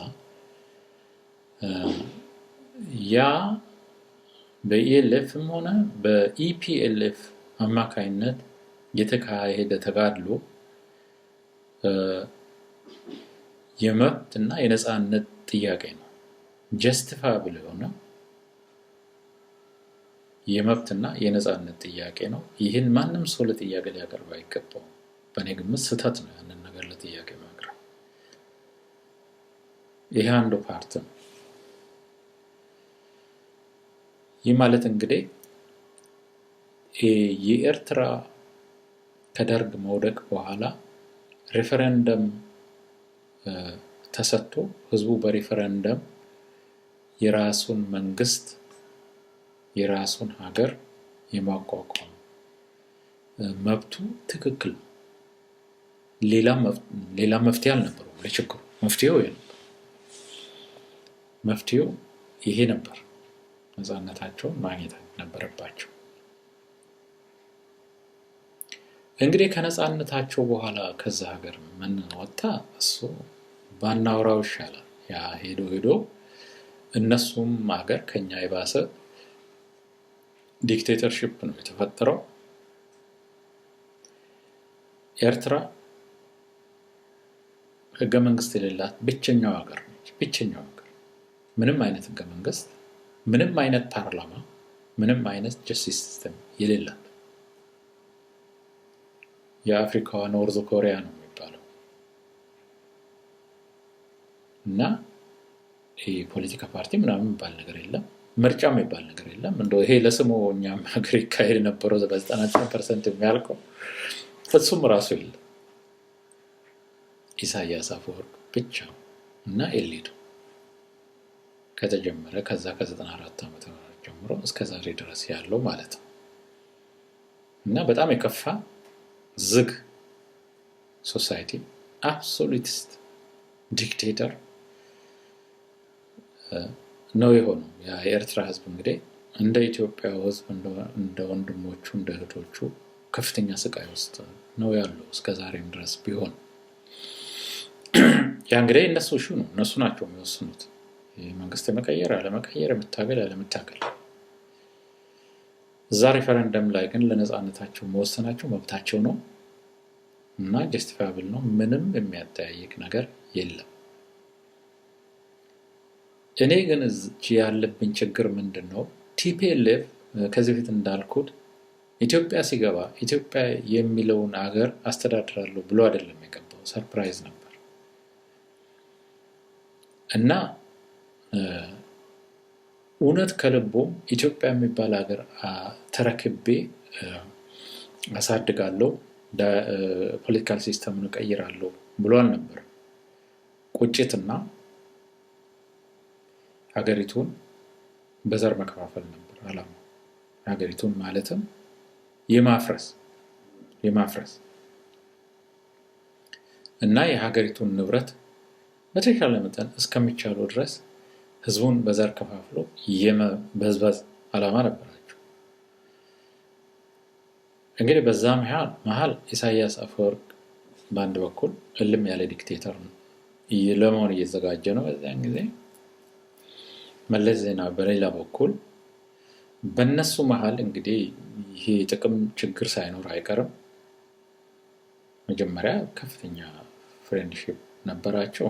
ያ በኢኤልኤፍም ሆነ በኢፒኤልኤፍ አማካይነት የተካሄደ ተጋድሎ የመብትና የነፃነት ጥያቄ ነው። ጀስቲፋብል የሆነ የመብትና የነጻነት ጥያቄ ነው። ይህን ማንም ሰው ለጥያቄ ሊያቀርብ አይገባውም። በእኔ ግምት ስህተት ነው ያንን ነገር ለጥያቄ ማቅረብ። ይህ አንዱ ፓርት ነው። ይህ ማለት እንግዲህ የኤርትራ ከደርግ መውደቅ በኋላ ሬፈረንደም ተሰጥቶ ህዝቡ በሬፈረንደም የራሱን መንግስት የራሱን ሀገር የማቋቋም መብቱ ትክክል ነው። ሌላ መፍትሄ አልነበረውም ለችግሩ። መፍትሄው ይሄ ነበር። ነፃነታቸውን ማግኘት ነበረባቸው። እንግዲህ ከነፃነታቸው በኋላ ከዛ ሀገር ምን ወጣ እሱ ባናወራው ይሻላል። ያ ሄዶ እነሱም ሀገር ከኛ የባሰ ዲክቴተርሺፕ ነው የተፈጠረው። ኤርትራ ህገ መንግስት የሌላት ብቸኛው ሀገር ነች። ብቸኛው ሀገር ምንም አይነት ህገ መንግስት፣ ምንም አይነት ፓርላማ፣ ምንም አይነት ጀስቲስ ሲስተም የሌላት የአፍሪካዋ ኖርዝ ኮሪያ ነው የሚባለው። እና ፖለቲካ ፓርቲ ምናምን የሚባል ነገር የለም፣ ምርጫ የሚባል ነገር የለም። እንደው ይሄ ለስሙ እኛም ሀገር ይካሄድ ነበረው 99% የሚያልቀው ፍጹም ራሱ የለም። ኢሳያስ አፈወርቅ ብቻ እና ኤሊቱ ከተጀመረ ከዛ ከ94 ዓመተ ምህረት ጀምሮ እስከ ዛሬ ድረስ ያለው ማለት ነው። እና በጣም የከፋ ዝግ ሶሳይቲ፣ አብሶሉቲስት ዲክቴተር ነው የሆነው። የኤርትራ ህዝብ እንግዲህ እንደ ኢትዮጵያ ህዝብ እንደ ወንድሞቹ እንደ እህቶቹ ከፍተኛ ስቃይ ውስጥ ነው ያለው እስከ ዛሬም ድረስ ቢሆን። ያ እንግዲህ እነሱ ነው እነሱ ናቸው የሚወስኑት መንግስት መቀየር አለመቀየር፣ መታገል አለመታገል። እዛ ሬፈረንደም ላይ ግን ለነፃነታቸው መወሰናቸው መብታቸው ነው እና ጀስቲፋብል ነው። ምንም የሚያጠያይቅ ነገር የለም። እኔ ግን እዚህ ያለብኝ ችግር ምንድነው? ቲፒኤልኤፍ ከዚህ በፊት እንዳልኩት ኢትዮጵያ ሲገባ ኢትዮጵያ የሚለውን ሀገር አስተዳድራለሁ ብሎ አይደለም የገባው። ሰርፕራይዝ ነበር እና እውነት ከልቦም ኢትዮጵያ የሚባል ሀገር ተረክቤ አሳድጋለሁ፣ ፖለቲካል ሲስተሙን እቀይራለሁ ብሎ አልነበር። ቁጭትና ሀገሪቱን በዘር መከፋፈል ነበር ዓላማው። ሀገሪቱን ማለትም የማፍረስ እና የሀገሪቱን ንብረት በተሻለ መጠን እስከሚቻለው ድረስ ህዝቡን በዘር ከፋፍሎ የመበዝበዝ ዓላማ ነበራቸው። እንግዲህ በዛ መሃል ኢሳያስ አፈወርቅ በአንድ በኩል እልም ያለ ዲክቴተር ለመሆን እየተዘጋጀ ነው በዛን ጊዜ። መለስ ዜናዊ በሌላ በኩል በእነሱ መሃል እንግዲህ ይሄ ጥቅም ችግር ሳይኖር አይቀርም። መጀመሪያ ከፍተኛ ፍሬንድሺፕ ነበራቸው።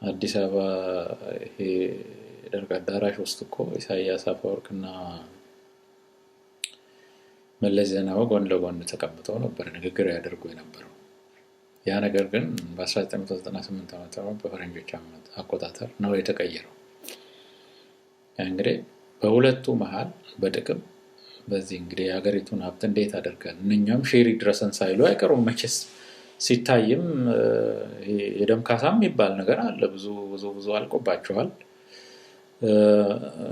አዲስ አበባ ይሄ ደርግ አዳራሽ ውስጥ እኮ ኢሳያስ አፈወርቅና መለስ ዜናዊ ጎን ለጎን ተቀምጠው ነበር ንግግር ያደርጉ የነበረው። ያ ነገር ግን በ1998 ዓመተ ምህረት በፈረንጆች አቆጣጠር ነው የተቀየረው። እንግዲህ በሁለቱ መሃል በጥቅም በዚህ እንግዲህ የሀገሪቱን ሀብት እንዴት አድርገን እኛም ሼሪ ድረሰን ሳይሉ አይቀሩም መቼስ። ሲታይም የደም ካሳም የሚባል ነገር አለ። ብዙ አልቆባቸዋል።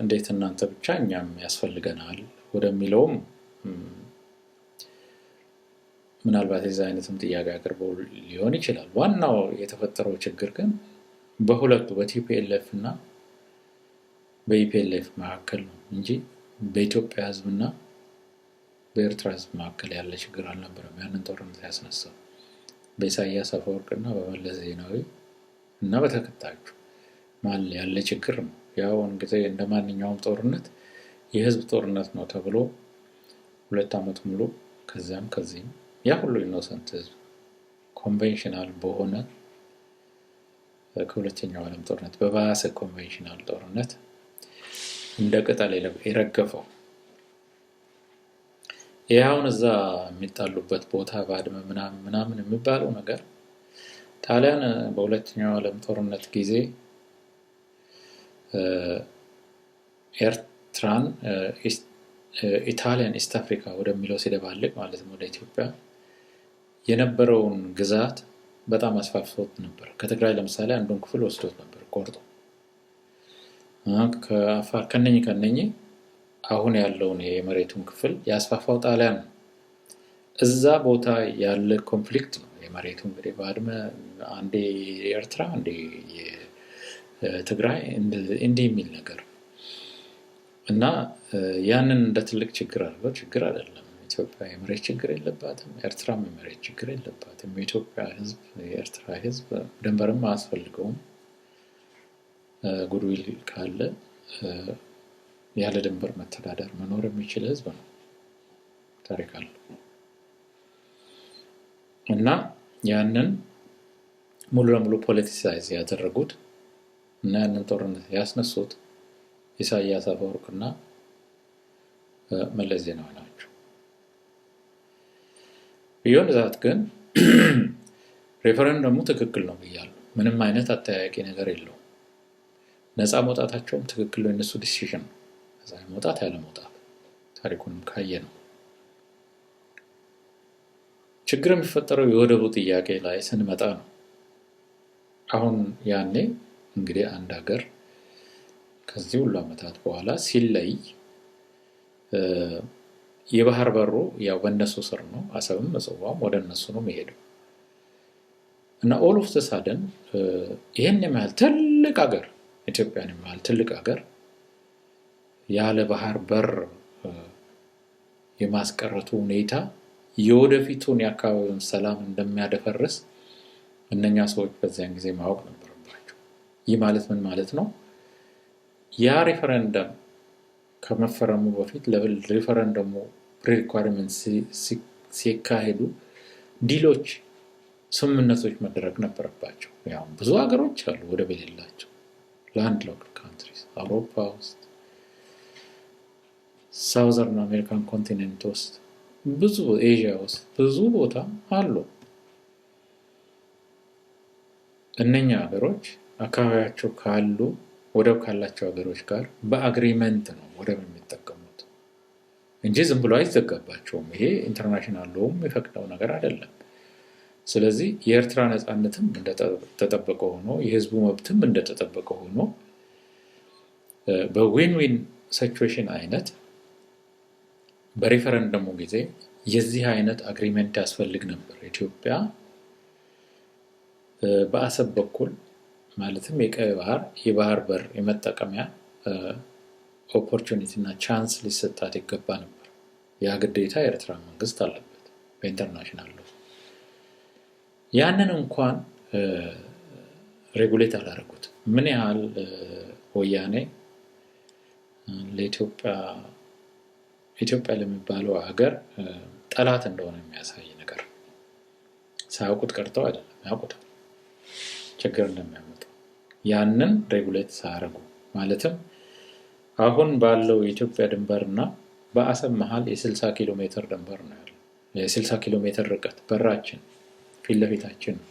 እንዴት እናንተ ብቻ እኛም ያስፈልገናል ወደሚለውም ምናልባት የዛ አይነትም ጥያቄ አቅርበው ሊሆን ይችላል። ዋናው የተፈጠረው ችግር ግን በሁለቱ በቲፒኤልኤፍ እና በኢፒኤልኤፍ መካከል ነው እንጂ በኢትዮጵያ ህዝብና በኤርትራ ህዝብ መካከል ያለ ችግር አልነበረም። ያንን ጦርነት ያስነሳው በኢሳያስ አፈወርቅና በመለስ ዜናዊ እና በተከታዮቹ መሃል ያለ ችግር ነው። ያው እንግዲህ እንደማንኛውም ጦርነት የህዝብ ጦርነት ነው ተብሎ 2 ዓመት ሙሉ ከዚህም ያ ሁሉ ኢኖሰንት ህዝብ ኮንቬንሽናል በሆነ ከሁለተኛው ዓለም ጦርነት በባሰ ኮንቬንሽናል ጦርነት እንደ ቅጠል የረገፈው ያውን እዛ የሚጣሉበት ቦታ ባድመ ምናምን የሚባለው ነገር ጣሊያን በሁለተኛው ዓለም ጦርነት ጊዜ ኤርትራን ኢታሊያን ኢስት አፍሪካ ወደሚለው ሲደባልቅ ማለት ነው ወደ ኢትዮጵያ የነበረውን ግዛት በጣም አስፋፍቶት ነበር። ከትግራይ ለምሳሌ አንዱን ክፍል ወስዶት ነበር ቆርጦ። ከአፋር ከነኝ አሁን ያለውን የመሬቱን ክፍል ያስፋፋው ጣሊያን ነው። እዛ ቦታ ያለ ኮንፍሊክት ነው የመሬቱ እንግዲህ ባድመ አንዴ የኤርትራ አንዴ የትግራይ እንዲህ የሚል ነገር እና ያንን እንደ ትልቅ ችግር አድርገው ችግር አይደለም። ኢትዮጵያ የመሬት ችግር የለባትም፣ ኤርትራም የመሬት ችግር የለባትም። የኢትዮጵያ ሕዝብ የኤርትራ ሕዝብ ድንበርም አያስፈልገውም። ጉድዊል ካለ ያለ ድንበር መተዳደር መኖር የሚችል ሕዝብ ነው። ታሪክ አለው እና ያንን ሙሉ ለሙሉ ፖለቲሳይዝ ያደረጉት እና ያንን ጦርነት ያስነሱት ኢሳያስ አፈወርቅና መለስ ዜናዊ ናቸው። ቢሆን ዛት ግን ሬፈረንደሙ ትክክል ነው ብያለሁ። ምንም አይነት አጠያያቂ ነገር የለውም። ነፃ መውጣታቸውም ትክክል ነው፣ የነሱ ዲሲዥን ነው። ነፃ መውጣት ያለ መውጣት ታሪኩንም ካየ ነው። ችግር የሚፈጠረው የወደቡ ጥያቄ ላይ ስንመጣ ነው። አሁን ያኔ እንግዲህ አንድ ሀገር ከዚህ ሁሉ ዓመታት በኋላ ሲለይ የባህር በሩ ያው በእነሱ ስር ነው። አሰብም ምጽዋም ወደ እነሱ ነው የሚሄደው እና ኦል ኦፍ ዘ ሳደን ይህን የሚያህል ትልቅ ሀገር ኢትዮጵያን የሚያህል ትልቅ ሀገር ያለ ባህር በር የማስቀረቱ ሁኔታ የወደፊቱን የአካባቢውን ሰላም እንደሚያደፈርስ እነኛ ሰዎች በዚያን ጊዜ ማወቅ ነበረባቸው። ይህ ማለት ምን ማለት ነው? ያ ሬፈረንደም ከመፈረሙ በፊት ሬፈረንደሙ ፕሪሪኳርመንት ሲካሄዱ ዲሎች፣ ስምምነቶች መደረግ ነበረባቸው። ያው ብዙ ሀገሮች አሉ ወደብ የሌላቸው ላንድ ሎክድ ካንትሪስ አውሮፓ ውስጥ፣ ሳውዘርን አሜሪካን ኮንቲኔንት ውስጥ፣ ብዙ ኤዥያ ውስጥ ብዙ ቦታ አሉ። እነኛ ሀገሮች አካባቢያቸው ካሉ ወደብ ካላቸው ሀገሮች ጋር በአግሪመንት ነው ወደብ የሚጠቀሙት እንጂ ዝም ብሎ አይዘጋባቸውም። ይሄ ኢንተርናሽናል ሎውም የፈቅደው ነገር አይደለም። ስለዚህ የኤርትራ ነፃነትም እንደተጠበቀ ሆኖ የህዝቡ መብትም እንደተጠበቀ ሆኖ በዊን ዊን ሲቹዌሽን አይነት በሬፈረንደሙ ጊዜ የዚህ አይነት አግሪመንት ያስፈልግ ነበር። ኢትዮጵያ በአሰብ በኩል ማለትም የቀይ ባህር የባህር በር የመጠቀሚያ ኦፖርቹኒቲ እና ቻንስ ሊሰጣት ይገባ ነበር። ያ ግዴታ የኤርትራ መንግስት አለበት በኢንተርናሽናል ሎ። ያንን እንኳን ሬጉሌት አላደረጉት። ምን ያህል ወያኔ ለኢትዮጵያ ለሚባለው ሀገር ጠላት እንደሆነ የሚያሳይ ነገር ሳያውቁት ቀርተው አይደለም፣ ያውቁታል ችግር እንደሚያመጣ። ያንን ሬጉሌት ሳያደርጉ ማለትም አሁን ባለው የኢትዮጵያ ድንበርና በአሰብ መሀል የ60 ኪሎ ሜትር ድንበር ነው ያለው። የ60 ኪሎ ሜትር ርቀት በራችን ፊት ለፊታችን ነው።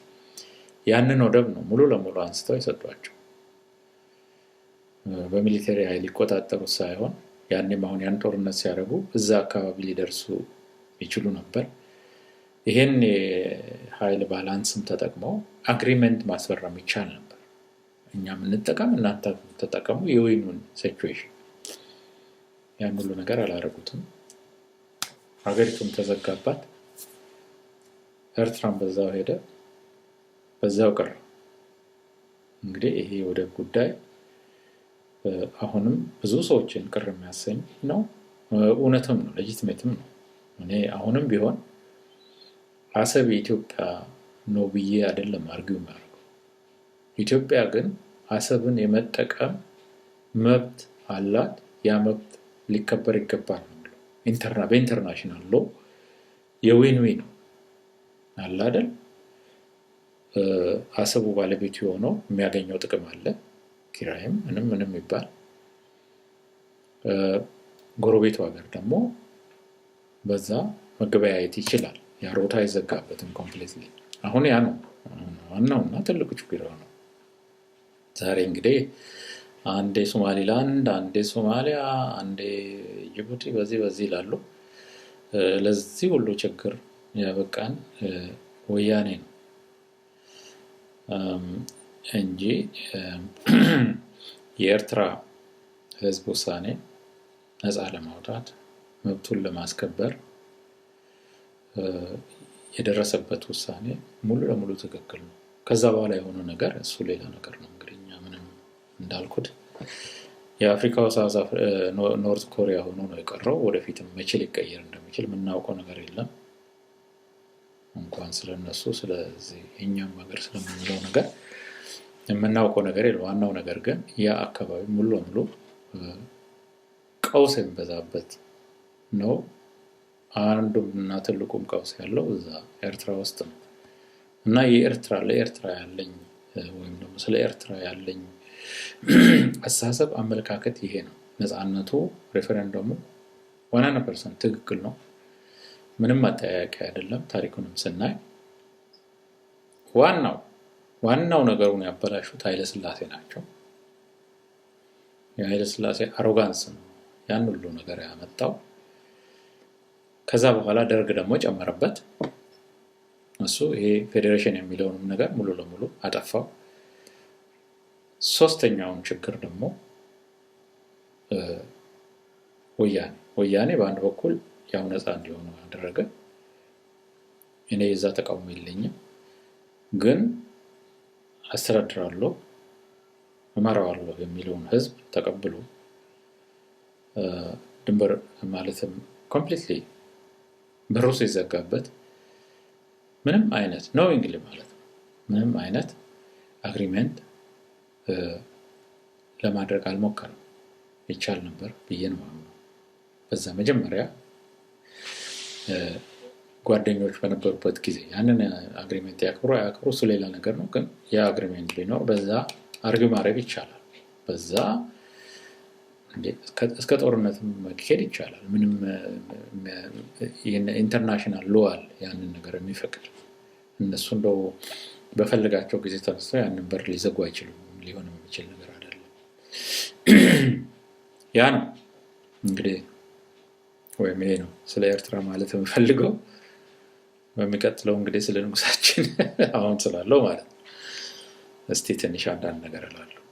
ያንን ወደብ ነው ሙሉ ለሙሉ አንስተው የሰጧቸው። በሚሊተሪ ኃይል ሊቆጣጠሩት ሳይሆን ያኔም አሁን ያን ጦርነት ሲያደርጉ እዛ አካባቢ ሊደርሱ ይችሉ ነበር። ይሄን የኃይል ባላንስም ተጠቅመው አግሪመንት ማስፈረም ይቻል ነበር። እኛም እንጠቀም እናንተ ተጠቀሙ፣ የዊኑን ሲቹዌሽን። ያን ሁሉ ነገር አላደረጉትም። ሀገሪቱም ተዘጋባት። ኤርትራም በዛው ሄደ፣ በዛው ቀረ። እንግዲህ ይሄ ወደብ ጉዳይ አሁንም ብዙ ሰዎችን ቅር የሚያሰኝ ነው። እውነትም ነው፣ ሌጂቲሜትም ነው። እኔ አሁንም ቢሆን አሰብ የኢትዮጵያ ነው ብዬ አይደለም አርጊው የሚያደርገው። ኢትዮጵያ ግን አሰብን የመጠቀም መብት አላት። ያ መብት ሊከበር ይገባል ነው በኢንተርናሽናል ሎ የዊን ዊን አለ አይደል? አሰቡ ባለቤቱ የሆነው የሚያገኘው ጥቅም አለ፣ ኪራይም ምንም ይባል። ጎረቤቱ ሀገር ደግሞ በዛ መገበያየት ይችላል። ያ ሮታ አይዘጋበትም ኮምፕሊትሊ። አሁን ያ ነው ዋናውና ትልቁ ችግር ነው። ዛሬ እንግዲህ አንዴ ሶማሊላንድ፣ አንዴ ሶማሊያ፣ አንዴ ጅቡቲ በዚህ ይላሉ። ለዚህ ሁሉ ችግር ያበቃን ወያኔ ነው እንጂ የኤርትራ ህዝብ ውሳኔ ነፃ ለማውጣት መብቱን ለማስከበር የደረሰበት ውሳኔ ሙሉ ለሙሉ ትክክል ነው። ከዛ በኋላ የሆነ ነገር እሱ ሌላ ነገር ነው። እንግዲህ እኛ ምንም እንዳልኩት የአፍሪካው ኖርዝ ኮሪያ ሆኖ ነው የቀረው። ወደፊትም መቼ ሊቀየር እንደሚችል የምናውቀው ነገር የለም። እንኳን ስለነሱ ስለዚህ የኛም ሀገር ስለምንለው ነገር የምናውቀው ነገር የለም። ዋናው ነገር ግን ያ አካባቢ ሙሉ ለሙሉ ቀውስ የሚበዛበት ነው። አንዱም እና ትልቁም ቀውስ ያለው እዛ ኤርትራ ውስጥ ነው እና ለኤርትራ ያለኝ ወይም ደግሞ ስለ ኤርትራ ያለኝ አስተሳሰብ አመለካከት ይሄ ነው። ነፃነቱ ሬፈረንደሙ 100% ትክክል ነው። ምንም አጠያያቂ አይደለም። ታሪኩንም ስናይ ዋናው ነገሩን ያበላሹት ኃይለ ሥላሴ ናቸው። የኃይለ ሥላሴ አሮጋንስ ነው ያን ሁሉ ነገር ያመጣው። ከዛ በኋላ ደርግ ደግሞ ጨመረበት። እሱ ይሄ ፌዴሬሽን የሚለውንም ነገር ሙሉ ለሙሉ አጠፋው። ሶስተኛውን ችግር ደግሞ ወያኔ በአንድ በኩል ያው ነፃ እንዲሆኑ አደረገ። እኔ የዛ ተቃውሞ የለኝም፣ ግን አስተዳድራለሁ እመራዋለሁ የሚለውን ህዝብ ተቀብሎ ድንበር ማለትም ኮምፕሊትሊ በሩ ሲዘጋበት ምንም አይነት ኖዊንግሊ ማለት ነው ምንም አይነት አግሪመንት ለማድረግ አልሞከረም። ይቻል ነበር ብዬ ነው የማምነው። በዛ መጀመሪያ ጓደኞች በነበሩበት ጊዜ ያንን አግሪመንት ያክብሩ እሱ ሌላ ነገር ነው። ግን ያ አግሪመንት ቢኖር በዛ አርጊው ማድረግ ይቻላል። በዛ እስከ ጦርነት መካሄድ ይቻላል። ምንም ኢንተርናሽናል ሎ አለ ያንን ነገር የሚፈቅድ። እነሱ እንደው በፈልጋቸው ጊዜ ተነስተው ያንን በር ሊዘጉ አይችሉም። ሊሆን የሚችል ነገር አይደለም። ያ ነው እንግዲህ ወይም ይሄ ነው ስለ ኤርትራ ማለት የምፈልገው። በሚቀጥለው እንግዲህ ስለ ንጉሳችን አሁን ስላለው ማለት ነው እስቲ ትንሽ አንዳንድ ነገር እላለሁ።